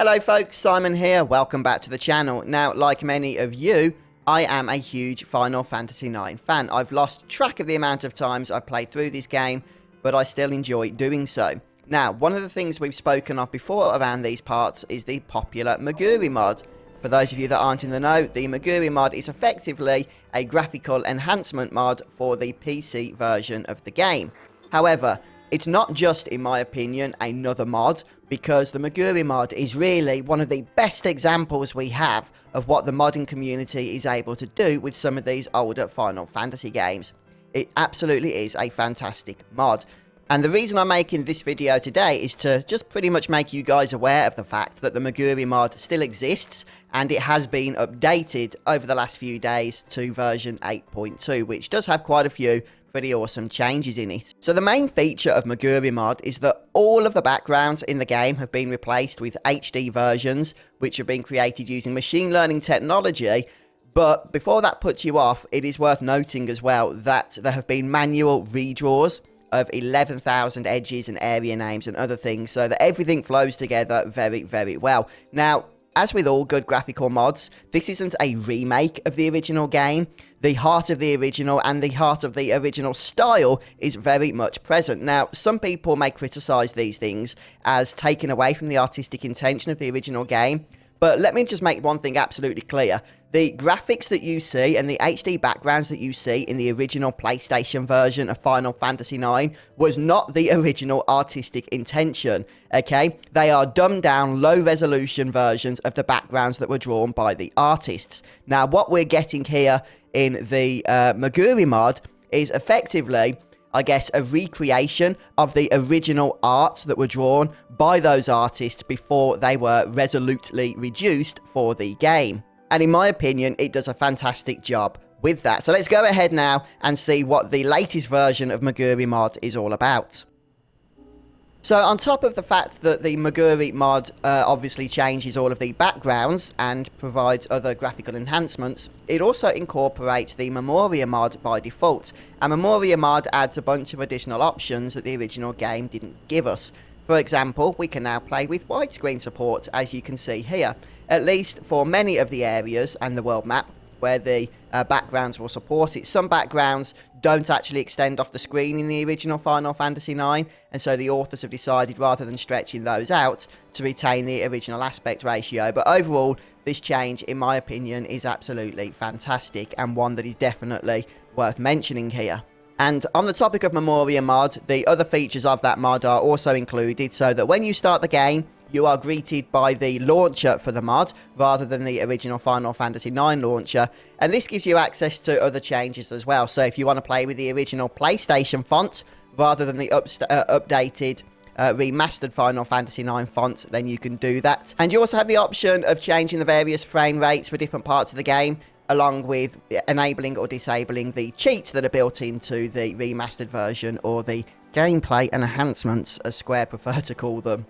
Hello folks, Simon here, welcome back to the channel. Now, like many of you, I am a huge Final Fantasy IX fan. I've lost track of the amount of times I've played through this game, but I still enjoy doing so. Now, one of the things we've spoken of before around these parts is the popular Moguri Mod. For those of you that aren't in the know, the Moguri Mod is effectively a graphical enhancement mod for the PC version of the game. However, it's not just, in my opinion, another mod, because the Moguri Mod is really one of the best examples we have of what the modding community is able to do with some of these older Final Fantasy games. It absolutely is a fantastic mod. And the reason I'm making this video today is to just pretty much make you guys aware of the fact that the Moguri Mod still exists, and it has been updated over the last few days to version 8.2, which does have quite a few pretty awesome changes in it. So the main feature of Moguri Mod is that all of the backgrounds in the game have been replaced with HD versions, which have been created using machine learning technology. But before that puts you off, it is worth noting as well that there have been manual redraws of 11,000 edges and area names and other things, so that everything flows together very, very well. Now, as with all good graphical mods, this isn't a remake of the original game. The heart of the original and the heart of the original style is very much present. Now, some people may criticize these things as taken away from the artistic intention of the original game, but let me just make one thing absolutely clear. The graphics that you see and the HD backgrounds that you see in the original PlayStation version of Final Fantasy IX was not the original artistic intention, okay? They are dumbed down, low-resolution versions of the backgrounds that were drawn by the artists. Now, what we're getting here in the Moguri Mod is effectively, I guess, a recreation of the original arts that were drawn by those artists before they were resolutely reduced for the game. And in my opinion, it does a fantastic job with that. So let's go ahead now and see what the latest version of Moguri Mod is all about. So on top of the fact that the Moguri Mod obviously changes all of the backgrounds and provides other graphical enhancements, it also incorporates the Moguri Mod by default. And Moguri Mod adds a bunch of additional options that the original game didn't give us. For example, we can now play with widescreen support, as you can see here, at least for many of the areas and the world map where the backgrounds will support it. Some backgrounds don't actually extend off the screen in the original Final Fantasy IX, and so the authors have decided, rather than stretching those out, to retain the original aspect ratio. But overall, this change, in my opinion, is absolutely fantastic, and one that is definitely worth mentioning here. And on the topic of Moguri Mod, the other features of that mod are also included, so that when you start the game, you are greeted by the launcher for the mod, rather than the original Final Fantasy IX launcher. And this gives you access to other changes as well. So if you want to play with the original PlayStation font, rather than the updated, remastered Final Fantasy IX font, then you can do that. And you also have the option of changing the various frame rates for different parts of the game, along with enabling or disabling the cheats that are built into the remastered version, or the gameplay enhancements, as Square prefer to call them.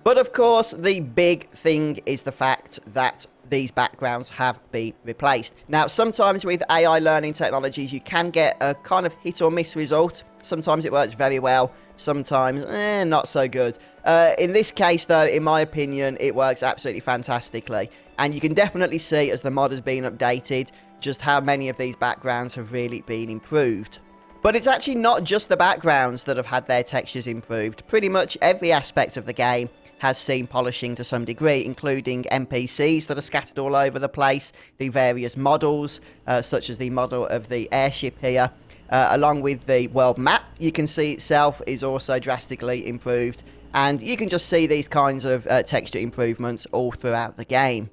But of course, the big thing is the fact that these backgrounds have been replaced. Now, sometimes with AI learning technologies, you can get a kind of hit or miss result. Sometimes it works very well, sometimes not so good. In this case, though, in my opinion, it works absolutely fantastically. And you can definitely see, as the mod has been updated, just how many of these backgrounds have really been improved. But it's actually not just the backgrounds that have had their textures improved. Pretty much every aspect of the game has seen polishing to some degree, including NPCs that are scattered all over the place, the various models, such as the model of the airship here, along with the world map. You can see itself is also drastically improved, and you can just see these kinds of texture improvements all throughout the game.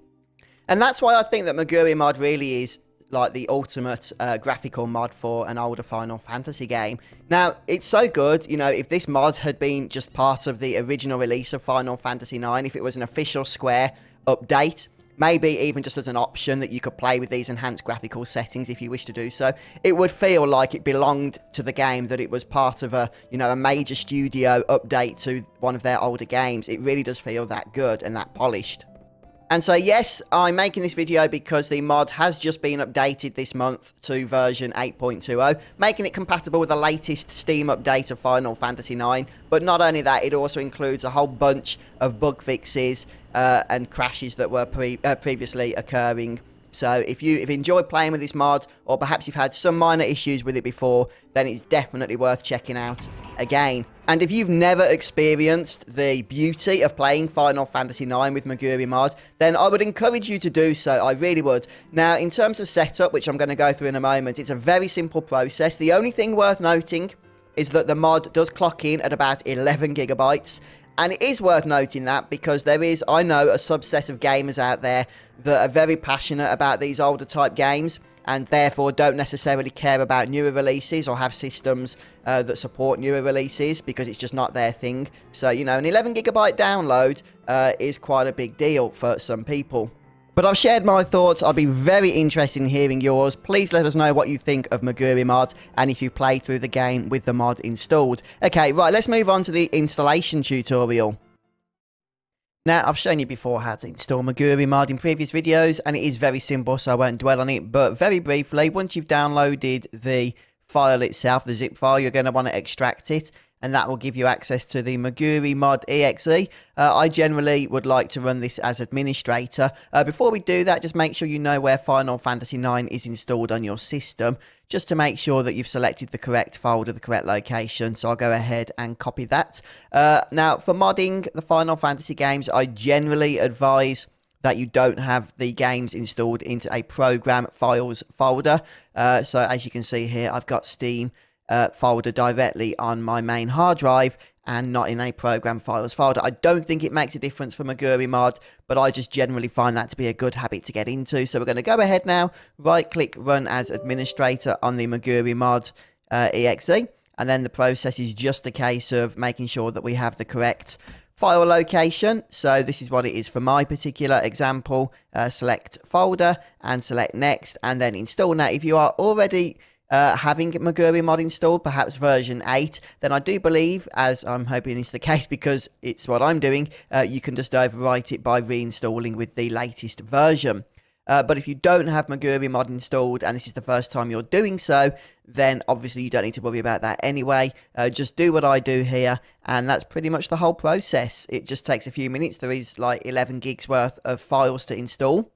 And that's why I think that Moguri Mod really is like the ultimate graphical mod for an older Final Fantasy game. Now, it's so good, you know, if this mod had been just part of the original release of Final Fantasy IX, if it was an official Square update, maybe even just as an option that you could play with these enhanced graphical settings if you wish to do so, it would feel like it belonged to the game, that it was part of a, you know, a major studio update to one of their older games. It really does feel that good and that polished. And so, yes, I'm making this video because the mod has just been updated this month to version 8.20, making it compatible with the latest Steam update of Final Fantasy IX. But not only that, it also includes a whole bunch of bug fixes and crashes that were previously occurring. So if you've enjoyed playing with this mod, or perhaps you've had some minor issues with it before, then it's definitely worth checking out again. And if you've never experienced the beauty of playing Final Fantasy IX with Moguri Mod, then I would encourage you to do so. I really would. Now, in terms of setup, which I'm going to go through in a moment, it's a very simple process. The only thing worth noting is that the mod does clock in at about 11 gigabytes. And it is worth noting that because there is, I know, a subset of gamers out there that are very passionate about these older type games and therefore don't necessarily care about newer releases or have systems that support newer releases because it's just not their thing. So, you know, an 11 gigabyte download is quite a big deal for some people. But I've shared my thoughts. I'd be very interested in hearing yours. Please let us know what you think of Moguri Mod and if you play through the game with the mod installed. Okay, right, let's move on to the installation tutorial. Now, I've shown you before how to install Moguri Mod in previous videos, and it is very simple, so I won't dwell on it. But very briefly, once you've downloaded the file itself, the zip file, you're going to want to extract it. And that will give you access to the Moguri Mod exe. I generally would like to run this as administrator. Before we do that, just make sure you know where Final Fantasy IX is installed on your system, just to make sure that you've selected the correct folder, the correct location. So I'll go ahead and copy that. Now, for modding the Final Fantasy games, I generally advise that you don't have the games installed into a program files folder. So as you can see here, I've got Steam folder directly on my main hard drive and not in a program files folder. I don't think it makes a difference for Moguri Mod, but I just generally find that to be a good habit to get into. So we're going to go ahead now, right click run as administrator on the Moguri Mod exe, and then the process is just a case of making sure that we have the correct file location. So this is what it is for my particular example. Select folder and select next and then install. Now if you are already having Moguri Mod installed, perhaps version 8, then I do believe, as I'm hoping is the case because it's what I'm doing, you can just overwrite it by reinstalling with the latest version. But if you don't have Moguri Mod installed and this is the first time you're doing so, then obviously you don't need to worry about that anyway. Just do what I do here, and that's pretty much the whole process. It just takes a few minutes. There is like 11 gigs worth of files to install.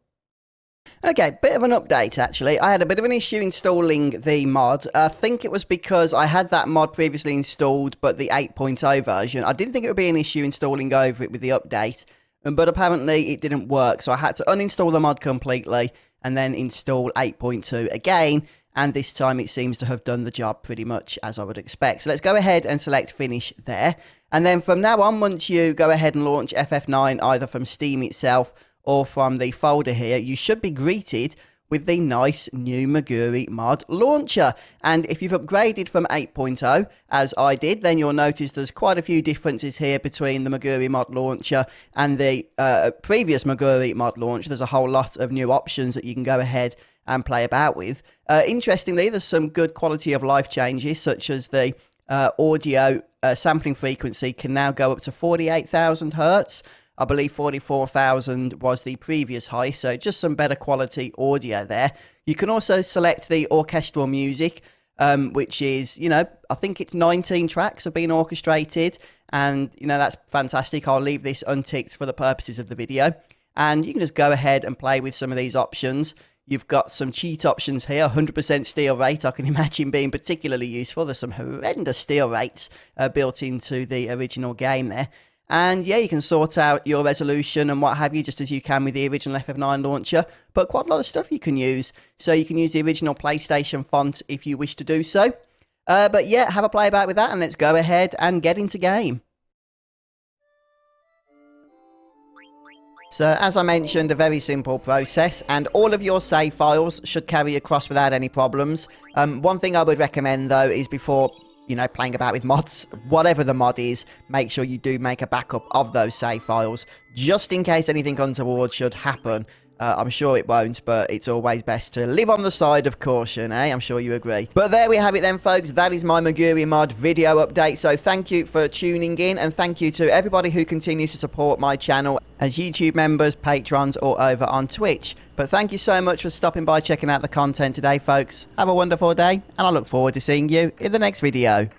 Okay, bit of an update actually. I had a bit of an issue installing the mod. I think it was because I had that mod previously installed, but the 8.0 version. I didn't think it would be an issue installing over it with the update, but apparently it didn't work. So I had to uninstall the mod completely and then install 8.2 again. And this time it seems to have done the job pretty much as I would expect. So let's go ahead and select finish there. And then from now on, once you go ahead and launch FF9 either from Steam itself or from the folder here, you should be greeted with the nice new Moguri Mod launcher. And if you've upgraded from 8.0, as I did, then you'll notice there's quite a few differences here between the Moguri Mod launcher and the previous Moguri Mod launcher. There's a whole lot of new options that you can go ahead and play about with. Interestingly, there's some good quality of life changes, such as the audio sampling frequency can now go up to 48,000 hertz. I believe 44,000 was the previous high, so just some better quality audio there. You can also select the orchestral music, which is, you know, I think it's 19 tracks have been orchestrated, and, you know, that's fantastic. I'll leave this unticked for the purposes of the video, and you can just go ahead and play with some of these options. You've got some cheat options here, 100% steal rate, I can imagine being particularly useful. There's some horrendous steal rates built into the original game there. And yeah, you can sort out your resolution and what have you, just as you can with the original FF9 launcher. But quite a lot of stuff you can use. So you can use the original PlayStation font if you wish to do so. But yeah, have a play about with that, and let's go ahead and get into game. So as I mentioned, a very simple process, and all of your save files should carry across without any problems. One thing I would recommend though is before, you know, playing about with mods, whatever the mod is, make sure you do make a backup of those save files, just in case anything untoward should happen. I'm sure it won't, but it's always best to live on the side of caution, eh? I'm sure you agree. But there we have it then, folks. That is my Moguri Mod video update. So thank you for tuning in, and thank you to everybody who continues to support my channel as YouTube members, patrons, or over on Twitch. But thank you so much for stopping by, checking out the content today, folks. Have a wonderful day, and I look forward to seeing you in the next video.